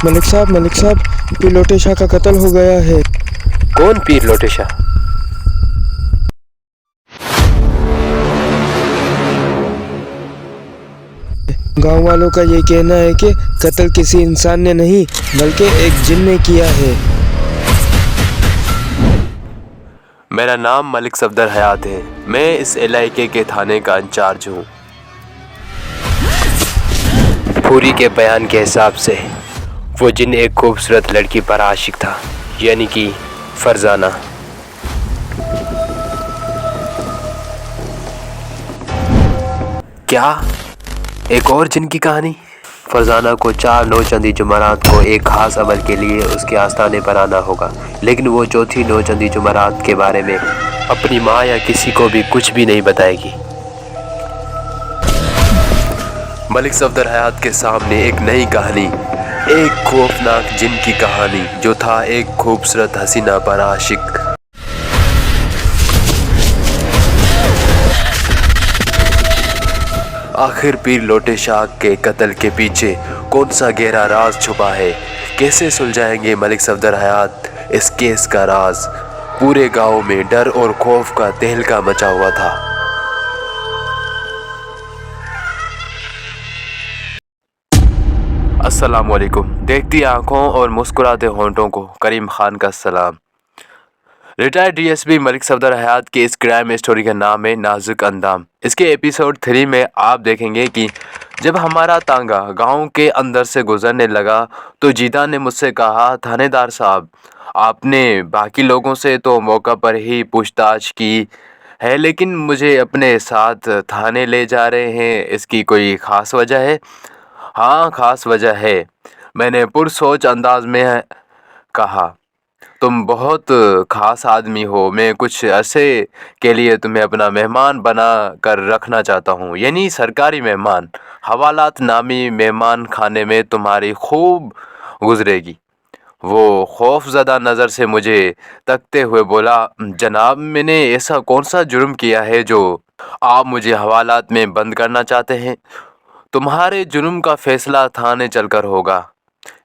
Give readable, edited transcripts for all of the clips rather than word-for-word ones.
ملک صاحب پیر لوٹے شاہ کا قتل ہو گیا ہے۔ کون پیر لوٹے شاہ؟ گاؤں والوں کا یہ کہنا ہے کہ قتل کسی انسان نے نہیں بلکہ ایک جن نے کیا ہے۔ میرا نام ملک صفدر حیات ہے، میں اس علاقے کے تھانے کا انچارج ہوں۔ پوری کے بیان کے حساب سے وہ جن ایک خوبصورت لڑکی پر عاشق تھا، یعنی کہ فرزانہ۔ کیا ایک اور جن کی کہانی؟ فرزانہ کو 4 نوچندی جمعرات کو ایک خاص عمل کے لیے اس کے آستانے پر آنا ہوگا، لیکن وہ چوتھی نوچندی جمعرات کے بارے میں اپنی ماں یا کسی کو بھی کچھ بھی نہیں بتائے گی۔ ملک صفدر حیات کے سامنے ایک نئی کہانی، ایک خوفناک جن کی کہانی جو تھا ایک خوبصورت حسینہ پر عاشق۔ آخر پیر لوٹے شاہ کے قتل کے پیچھے کون سا گہرا راز چھپا ہے؟ کیسے سلجھائیں گے ملک صفدر حیات اس کیس کا راز؟ پورے گاؤں میں ڈر اور خوف کا تہلکہ مچا ہوا تھا۔ السلام علیکم۔ دیکھتی آنکھوں اور مسکراتے ہونٹوں کو کریم خان کا سلام۔ ریٹائرڈ ڈی ایس پی ملک صفدر حیات کی اس کرائم اسٹوری کا نام ہے نازک اندام۔ اس کے ایپیسوڈ 3 میں آپ دیکھیں گے کہ جب ہمارا تانگا گاؤں کے اندر سے گزرنے لگا تو جیتا نے مجھ سے کہا، تھانے دار صاحب، آپ نے باقی لوگوں سے تو موقع پر ہی پوچھ تاچھ کی ہے، لیکن مجھے اپنے ساتھ تھانے لے جا رہے ہیں، اس کی کوئی خاص وجہ ہے؟ ہاں خاص وجہ ہے، میں نے پرسوچ انداز میں کہا۔ تم بہت خاص آدمی ہو، میں کچھ عرصے کے لیے تمہیں اپنا مہمان بنا کر رکھنا چاہتا ہوں، یعنی سرکاری مہمان۔ حوالات نامی مہمان خانے میں تمہاری خوب گزرے گی۔ وہ خوف زدہ نظر سے مجھے تکتے ہوئے بولا، جناب میں نے ایسا کون سا جرم کیا ہے جو آپ مجھے حوالات میں بند کرنا چاہتے ہیں؟ تمہارے جرم کا فیصلہ تھانے چل کر ہوگا۔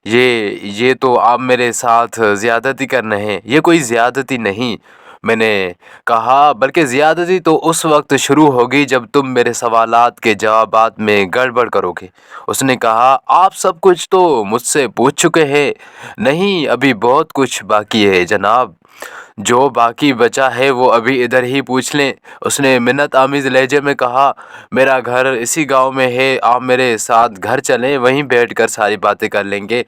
یہ تو آپ میرے ساتھ زیادتی کر رہے ہیں۔ یہ کوئی زیادتی نہیں، میں نے کہا، بلکہ زیادتی تو اس وقت شروع ہوگی جب تم میرے سوالات کے جوابات میں گڑبڑ کرو گے۔ اس نے کہا، آپ سب کچھ تو مجھ سے پوچھ چکے ہیں۔ نہیں، ابھی بہت کچھ باقی ہے جناب، جو باقی بچا ہے وہ ابھی ادھر ہی پوچھ لیں۔ اس نے منت آمیز لہجے میں کہا، میرا گھر اسی گاؤں میں ہے، آپ میرے ساتھ گھر چلیں، وہیں بیٹھ کر ساری باتیں کر لیں گے۔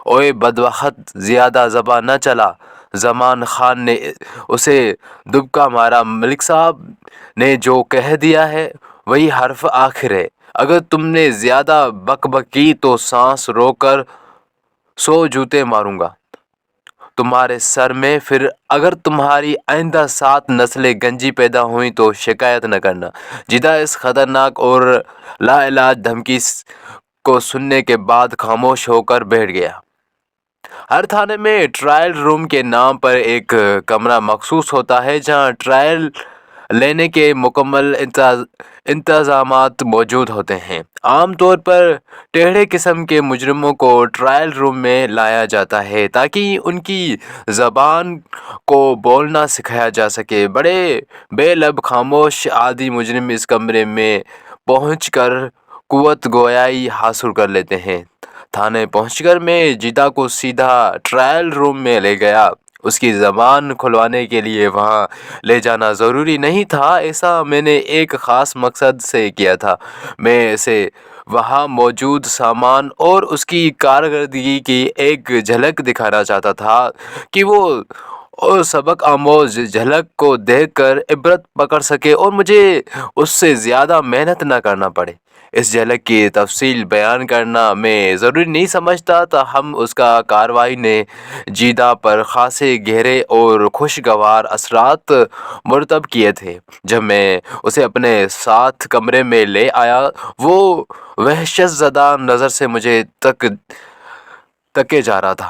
اوئے بدبخت، زیادہ زبان نہ چلا، زمان خان نے اسے دبکا مارا۔ ملک صاحب نے جو کہہ دیا ہے وہی حرف آخر ہے، اگر تم نے زیادہ بک بک کی تو سانس روک کر 100 جوتے ماروں گا تمہارے سر میں، پھر اگر تمہاری آئندہ 7 نسلیں گنجی پیدا ہوئیں تو شکایت نہ کرنا۔ جیتا اس خطرناک اور لا علاج دھمکی کو سننے کے بعد خاموش ہو کر بیٹھ گیا۔ ہر تھانے میں ٹرائل روم کے نام پر ایک کمرہ مخصوص ہوتا ہے جہاں ٹرائل لینے کے مکمل انتظامات موجود ہوتے ہیں۔ عام طور پر ٹیڑھے قسم کے مجرموں کو ٹرائل روم میں لایا جاتا ہے تاکہ ان کی زبان کو بولنا سکھایا جا سکے۔ بڑے بے لب خاموش عادی مجرم اس کمرے میں پہنچ کر قوت گویائی حاصل کر لیتے ہیں۔ تھانے پہنچ کر میں جیتا کو سیدھا ٹرائل روم میں لے گیا۔ اس کی زبان کھلوانے کے لیے وہاں لے جانا ضروری نہیں تھا، ایسا میں نے ایک خاص مقصد سے کیا تھا۔ میں اسے وہاں موجود سامان اور اس کی کارکردگی کی ایک جھلک دکھانا چاہتا تھا کہ وہ سبق آموز جھلک کو دیکھ کر عبرت پکڑ سکے اور مجھے اس سے زیادہ محنت نہ کرنا پڑے۔ اس جھلک کی تفصیل بیان کرنا میں ضروری نہیں سمجھتا، تاہم اس کا کارروائی نے جیتا پر خاصے گہرے اور خوشگوار اثرات مرتب کیے تھے۔ جب میں اسے اپنے ساتھ کمرے میں لے آیا، وہ وحشت زدہ نظر سے مجھے تکے جا رہا تھا۔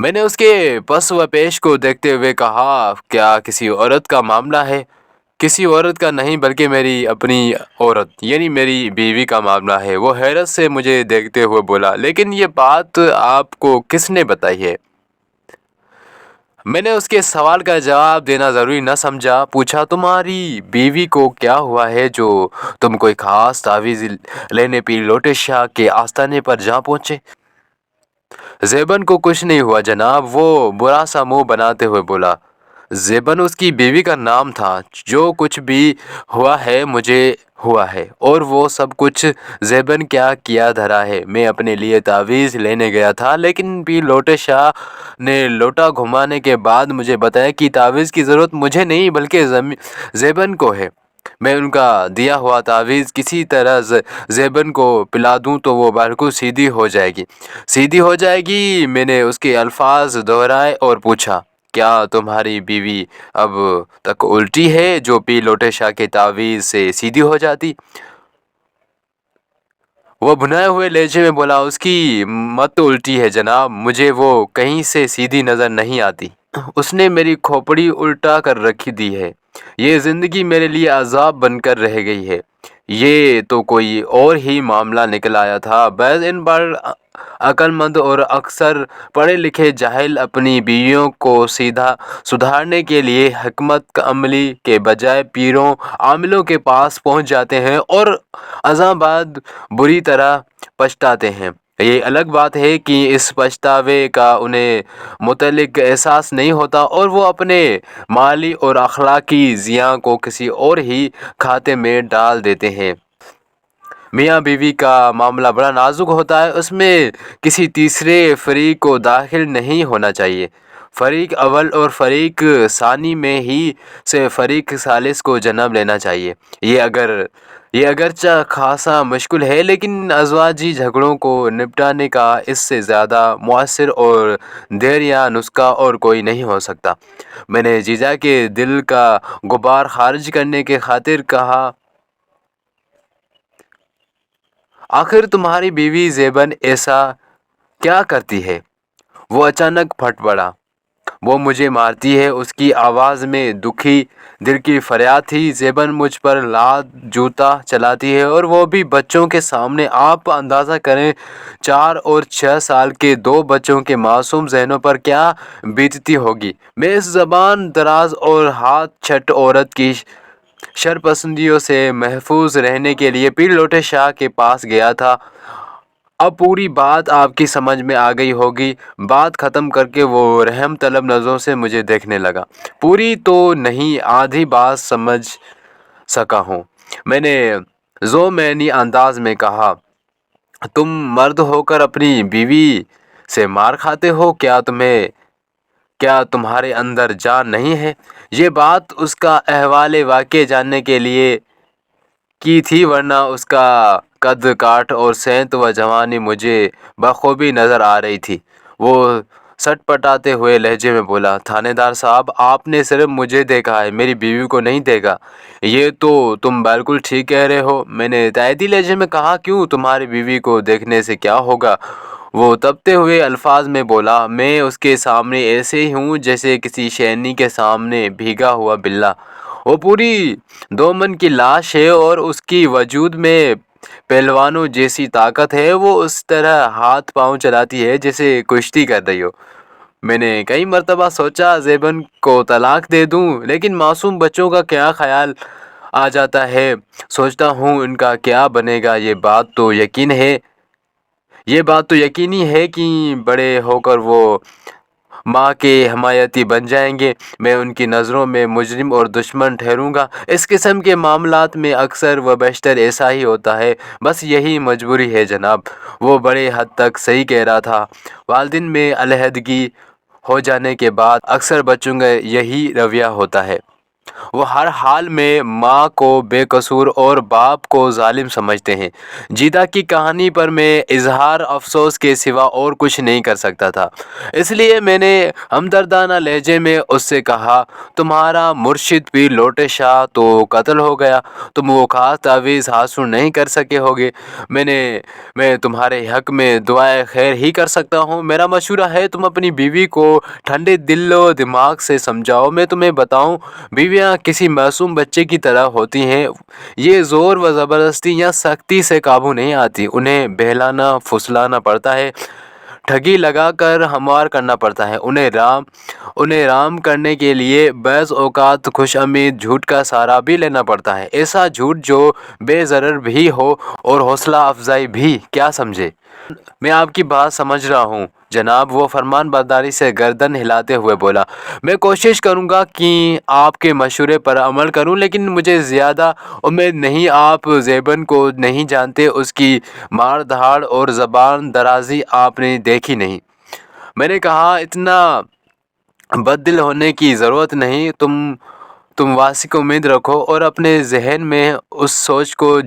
میں نے اس کے پس و پیش کو دیکھتے ہوئے کہا، کیا کسی عورت کا معاملہ ہے؟ کسی عورت کا نہیں، بلکہ میری اپنی عورت یعنی میری بیوی کا معاملہ ہے۔ وہ حیرت سے مجھے دیکھتے ہوئے بولا، لیکن یہ بات آپ کو کس نے بتائی ہے؟ میں نے اس کے سوال کا جواب دینا ضروری نہ سمجھا۔ پوچھا، تمہاری بیوی کو کیا ہوا ہے جو تم کوئی خاص تعویذ لینے پیر لوٹے شاہ کے آستانے پر جا پہنچے؟ زیبن کو کچھ نہیں ہوا جناب، وہ برا سا منہ بناتے ہوئے بولا۔ زیبن اس کی بیوی کا نام تھا۔ جو کچھ بھی ہوا ہے مجھے ہوا ہے، اور وہ سب کچھ زیبن کیا دھرا ہے۔ میں اپنے لیے تعویذ لینے گیا تھا، لیکن پیر لوٹے شاہ نے لوٹا گھمانے کے بعد مجھے بتایا کہ تعویذ کی ضرورت مجھے نہیں بلکہ زیبن کو ہے۔ میں ان کا دیا ہوا تعویذ کسی طرح زیبن کو پلا دوں تو وہ بالکل سیدھی ہو جائے گی۔ سیدھی ہو جائے گی؟ میں نے اس کے الفاظ دہرائے اور پوچھا، کیا تمہاری بیوی اب تک الٹی ہے جو پیر لوٹے شاہ کے تعویذ سے سیدھی ہو جاتی؟ وہ بھنائے ہوئے لہجے میں بولا، اس کی مت الٹی ہے جناب، مجھے وہ کہیں سے سیدھی نظر نہیں آتی۔ اس نے میری کھوپڑی الٹا کر رکھ دی ہے۔ یہ زندگی میرے لیے عذاب بن کر رہ گئی ہے۔ یہ تو کوئی اور ہی معاملہ نکل آیا تھا۔ بعض ان بڑ عقل مند اور اکثر پڑھے لکھے جاہل اپنی بیویوں کو سدھارنے کے لیے حکمت عملی کے بجائے پیروں عاملوں کے پاس پہنچ جاتے ہیں اور ازاں بعد بری طرح پچھتاتے ہیں۔ یہ الگ بات ہے کہ اس پچھتاوے کا انہیں متعلق احساس نہیں ہوتا اور وہ اپنے مالی اور اخلاقی زیاں کو کسی اور ہی کھاتے میں ڈال دیتے ہیں۔ میاں بیوی کا معاملہ بڑا نازک ہوتا ہے، اس میں کسی تیسرے فریق کو داخل نہیں ہونا چاہیے۔ فریق اول اور فریق ثانی میں ہی سے فریق ثالث کو جنم لینا چاہیے۔ یہ اگرچہ خاصا مشکل ہے، لیکن ازواجی جھگڑوں کو نپٹانے کا اس سے زیادہ مؤثر اور دیرینہ نسخہ اور کوئی نہیں ہو سکتا۔ میں نے جیجا کے دل کا غبار خارج کرنے کی خاطر کہا، آخر تمہاری بیوی زیبن ایسا کیا کرتی ہے؟ وہ اچانک پھٹ پڑا۔ وہ مجھے مارتی ہے، اس کی آواز میں دکھی دل کی فریاد تھی۔ زیبن مجھ پر لات جوتا چلاتی ہے، اور وہ بھی بچوں کے سامنے۔ آپ اندازہ کریں 4 اور 6 سال کے 2 بچوں کے معصوم ذہنوں پر کیا بیتتی ہوگی۔ میں اس زبان دراز اور ہاتھ چھٹ عورت کی شرپسندیوں سے محفوظ رہنے کے لیے پیر لوٹے شاہ کے پاس گیا تھا۔ اب پوری بات آپ کی سمجھ میں آ گئی ہوگی۔ بات ختم کر کے وہ رحم طلب نظروں سے مجھے دیکھنے لگا۔ پوری تو نہیں، آدھی بات سمجھ سکا ہوں۔ میں نے ذومعنی انداز میں کہا، تم مرد ہو کر اپنی بیوی سے مار کھاتے ہو؟ کیا تمہارے اندر جان نہیں ہے؟ یہ بات اس کا احوال واقعہ جاننے کے لیے کی تھی، ورنہ اس کا قد کاٹ اور صحت و جوانی مجھے بخوبی نظر آ رہی تھی۔ وہ سٹ پٹاتے ہوئے لہجے میں بولا، تھانے دار صاحب، آپ نے صرف مجھے دیکھا ہے، میری بیوی کو نہیں دیکھا۔ یہ تو تم بالکل ٹھیک کہہ رہے ہو، میں نے تائیدی لہجے میں کہا۔ کیوں؟ تمہاری بیوی کو دیکھنے سے کیا ہوگا؟ وہ تپتے ہوئے الفاظ میں بولا، میں اس کے سامنے ایسے ہی ہوں جیسے کسی شیرنی کے سامنے بھیگا ہوا بلّا۔ وہ پوری 2 من کی لاش ہے اور اس کی وجود میں پہلوانوں جیسی طاقت ہے۔ وہ اس طرح ہاتھ پاؤں چلاتی ہے جیسے کشتی کر رہی ہو۔ میں نے کئی مرتبہ سوچا زیبن کو طلاق دے دوں، لیکن معصوم بچوں کا کیا خیال آ جاتا ہے۔ سوچتا ہوں ان کا کیا بنے گا۔ یہ بات تو یقینی ہے کہ بڑے ہو کر وہ ماں کے حمایتی بن جائیں گے۔ میں ان کی نظروں میں مجرم اور دشمن ٹھہروں گا۔ اس قسم کے معاملات میں اکثر و بیشتر ایسا ہی ہوتا ہے، بس یہی مجبوری ہے جناب۔ وہ بڑے حد تک صحیح کہہ رہا تھا۔ والدین میں علیحدگی ہو جانے کے بعد اکثر بچوں کا یہی رویہ ہوتا ہے۔ وہ ہر حال میں ماں کو بے قصور اور باپ کو ظالم سمجھتے ہیں۔ جیدہ کی کہانی پر میں اظہار افسوس کے سوا اور کچھ نہیں کر سکتا تھا، اس لیے میں نے ہمدردانہ لہجے میں اس سے کہا، تمہارا مرشد پیر لوٹے شاہ تو قتل ہو گیا، تم وہ خاص تعویذ حاصل نہیں کر سکے ہوگے۔ میں تمہارے حق میں دعائے خیر ہی کر سکتا ہوں۔ میرا مشورہ ہے تم اپنی بیوی کو ٹھنڈے دل و دماغ سے سمجھاؤ۔ میں تمہیں بتاؤں، بیویاں کسی معصوم بچے کی طرح ہوتی ہیں، یہ زور و زبردستی یا سختی سے قابو نہیں آتی، انہیں بہلانا پھسلانا پڑتا ہے، ٹھگی لگا کر ہموار کرنا پڑتا ہے، انہیں رام کرنے کے لیے بعض اوقات خوش امید جھوٹ کا سہارا بھی لینا پڑتا ہے، ایسا جھوٹ جو بے ضرر بھی ہو اور حوصلہ افزائی بھی، کیا سمجھے؟ میں آپ کی بات سمجھ رہا ہوں جناب، وہ فرمان برداری سے گردن ہلاتے ہوئے بولا۔ میں کوشش کروں گا کہ آپ کے مشورے پر عمل کروں، لیکن مجھے زیادہ امید نہیں، آپ زیبن کو نہیں جانتے، اس کی مار دھاڑ اور زبان درازی آپ نے دیکھی نہیں۔ میں نے کہا، اتنا بد دل ہونے کی ضرورت نہیں، تم واسع امید رکھو اور اپنے ذہن میں اس سوچ کو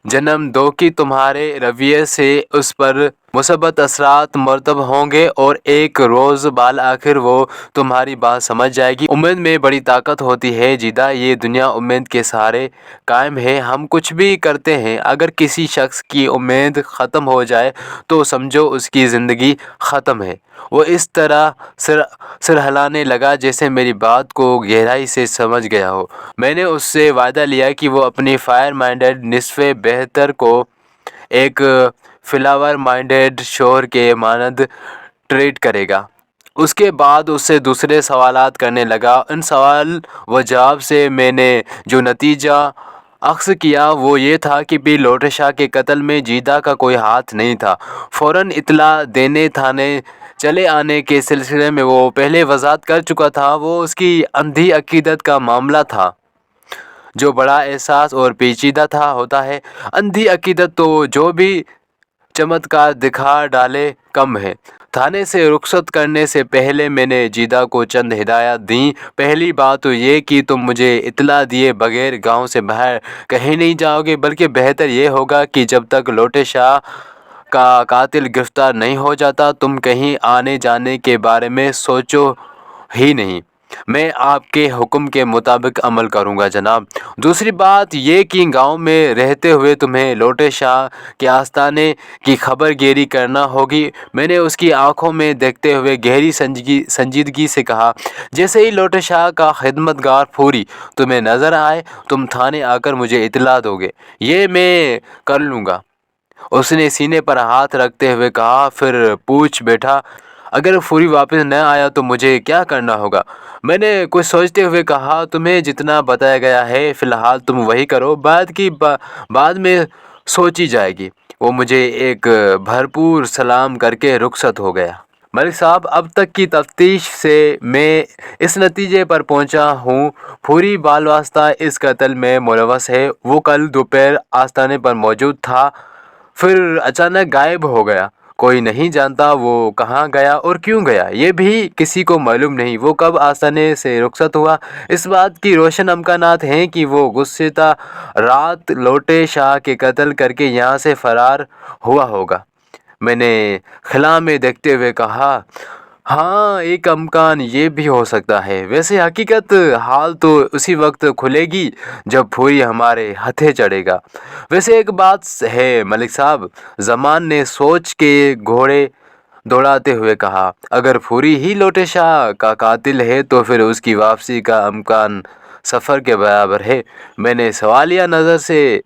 جنم دو کہ تمہارے رویے سے اس پر مثبت اثرات مرتب ہوں گے اور ایک روز بالآخر وہ تمہاری بات سمجھ جائے گی۔ امید میں بڑی طاقت ہوتی ہے جیدہ، یہ دنیا امید کے سہارے قائم ہے، ہم کچھ بھی کرتے ہیں، اگر کسی شخص کی امید ختم ہو جائے تو سمجھو اس کی زندگی ختم ہے۔ وہ اس طرح سر ہلانے لگا جیسے میری بات کو گہرائی سے سمجھ گیا ہو۔ میں نے اس سے وعدہ لیا کہ وہ اپنی فائر مائنڈڈ نصف بہتر کو ایک فلاور مائنڈڈ شوہر کے مانند ٹریٹ کرے گا۔ اس کے بعد اس سے دوسرے سوالات کرنے لگا۔ ان سوال و جواب سے میں نے جو نتیجہ اخذ کیا وہ یہ تھا کہ پیر لوٹے شاہ کے قتل میں جیدہ کا کوئی ہاتھ نہیں تھا۔ فوراً اطلاع دینے تھانے چلے آنے کے سلسلے میں وہ پہلے وضاحت کر چکا تھا، وہ اس کی اندھی عقیدت کا معاملہ تھا جو بڑا حساس اور پیچیدہ ہوتا ہے۔ اندھی عقیدت تو جو بھی چمتکار دکھا ڈالے کم ہے۔ تھانے سے رخصت کرنے سے پہلے میں نے جیدہ کو چند ہدایات دیں۔ پہلی بات تو یہ کہ تم مجھے اطلاع دیے بغیر گاؤں سے باہر کہیں نہیں جاؤ گے، بلکہ بہتر یہ ہوگا کہ جب تک لوٹے شاہ کا قاتل گرفتار نہیں ہو جاتا تم کہیں آنے جانے کے بارے میں سوچو ہی نہیں۔ میں آپ کے حکم کے مطابق عمل کروں گا جناب۔ دوسری بات یہ کہ گاؤں میں رہتے ہوئے تمہیں لوٹے شاہ کے آستانے کی خبر گیری کرنا ہوگی۔ میں نے اس کی آنکھوں میں دیکھتے ہوئے گہری سنجیدگی سے کہا، جیسے ہی لوٹے شاہ کا خدمتگار پھوری تمہیں نظر آئے تم تھانے آ کر مجھے اطلاع دو گے، یہ میں کر لوں گا۔ اس نے سینے پر ہاتھ رکھتے ہوئے کہا، پھر پوچھ بیٹا، اگر پھوری واپس نہ آیا تو مجھے کیا کرنا ہوگا؟ میں نے کچھ سوچتے ہوئے کہا، تمہیں جتنا بتایا گیا ہے فی الحال تم وہی کرو، بعد میں سوچی جائے گی۔ وہ مجھے ایک بھرپور سلام کر کے رخصت ہو گیا۔ ملک صاحب، اب تک کی تفتیش سے میں اس نتیجے پر پہنچا ہوں، پھوری بالواسطہ اس قتل میں ملوث ہے۔ وہ کل دوپہر آستانے پر موجود تھا، پھر اچانک غائب ہو گیا۔ کوئی نہیں جانتا وہ کہاں گیا اور کیوں گیا، یہ بھی کسی کو معلوم نہیں۔ وہ کب آستانے سے رخصت ہوا، اس بات کی روشن امکانات ہیں کہ وہ گزشتہ رات لوٹے شاہ کے قتل کر کے یہاں سے فرار ہوا ہوگا۔ میں نے خلا میں دیکھتے ہوئے کہا، ہاں، ایک امکان یہ بھی ہو سکتا ہے، ویسے حقیقت حال تو اسی وقت کھلے گی جب پھوری ہمارے ہتھے چڑھے گا۔ ویسے ایک بات ہے ملک صاحب، زمان نے سوچ کے گھوڑے دوڑاتے ہوئے کہا، اگر پھوری ہی لوٹے شاہ کا قاتل ہے تو پھر اس کی واپسی کا امکان صفر کے برابر ہے۔ میں نے سوالیہ نظر سے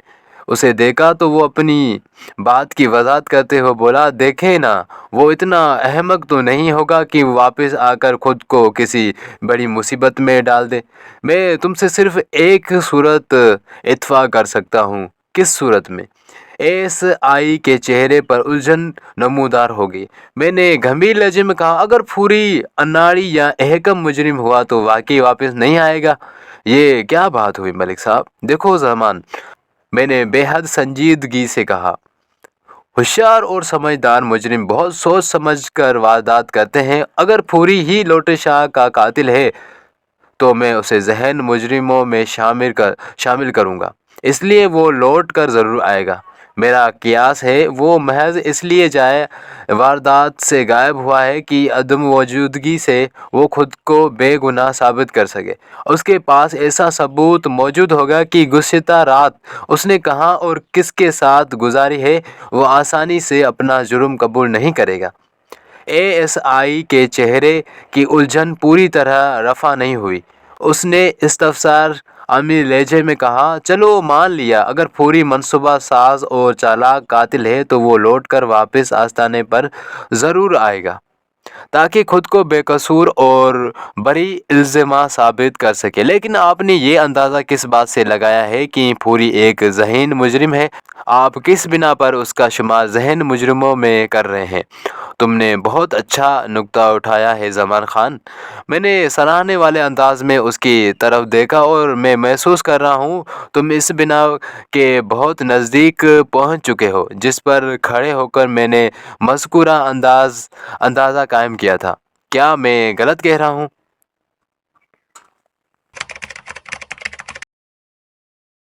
اسے دیکھا تو وہ اپنی بات کی وضاحت کرتے ہوئے بولا، دیکھیں نا، وہ اتنا احمق تو نہیں ہوگا کہ واپس آ کر خود کو کسی بڑی مصیبت میں ڈال دے۔ میں تم سے صرف ایک صورت اتفاق کر سکتا ہوں۔ کس صورت میں؟ ایس آئی کے چہرے پر الجھن نمودار ہو گئی۔ میں نے گمبھیر لہجے میں کہا، اگر پھوری اناڑی یا احکم مجرم ہوا تو واقعی واپس نہیں آئے گا۔ یہ کیا بات ہوئی ملک صاحب؟ دیکھو زمان، میں نے بے حد سنجیدگی سے کہا، ہوشیار اور سمجھدار مجرم بہت سوچ سمجھ کر واردات کرتے ہیں۔ اگر پھوری ہی لوٹے شاہ کا قاتل ہے تو میں اسے ذہن مجرموں میں شامل کروں گا، اس لیے وہ لوٹ کر ضرور آئے گا۔ میرا قیاس ہے وہ محض اس لیے جائے واردات سے غائب ہوا ہے کہ عدم موجودگی سے وہ خود کو بے گناہ ثابت کر سکے۔ اس کے پاس ایسا ثبوت موجود ہوگا کہ گزشتہ رات اس نے کہاں اور کس کے ساتھ گزاری ہے، وہ آسانی سے اپنا جرم قبول نہیں کرے گا۔ ASI کے چہرے کی الجھن پوری طرح رفع نہیں ہوئی۔ اس نے استفسار آمیز لہجے میں کہا، چلو مان لیا، اگر پوری منصوبہ ساز اور چالاک قاتل ہے تو وہ لوٹ کر واپس آستانے پر ضرور آئے گا تاکہ خود کو بے قصور اور بری الزامہ ثابت کر سکے۔ لیکن آپ نے یہ اندازہ کس بات سے لگایا ہے کہ پوری ایک ذہین مجرم ہے؟ آپ کس بنا پر اس کا شمار ذہین مجرموں میں کر رہے ہیں؟ تم نے بہت اچھا نکتہ اٹھایا ہے زمان خان۔ میں نے سراہنے والے انداز میں اس کی طرف دیکھا اور میں محسوس کر رہا ہوں تم اس بنا کے بہت نزدیک پہنچ چکے ہو جس پر کھڑے ہو کر میں نے مذکورہ اندازہ قائم کیا تھا۔ کیا میں غلط کہہ رہا ہوں؟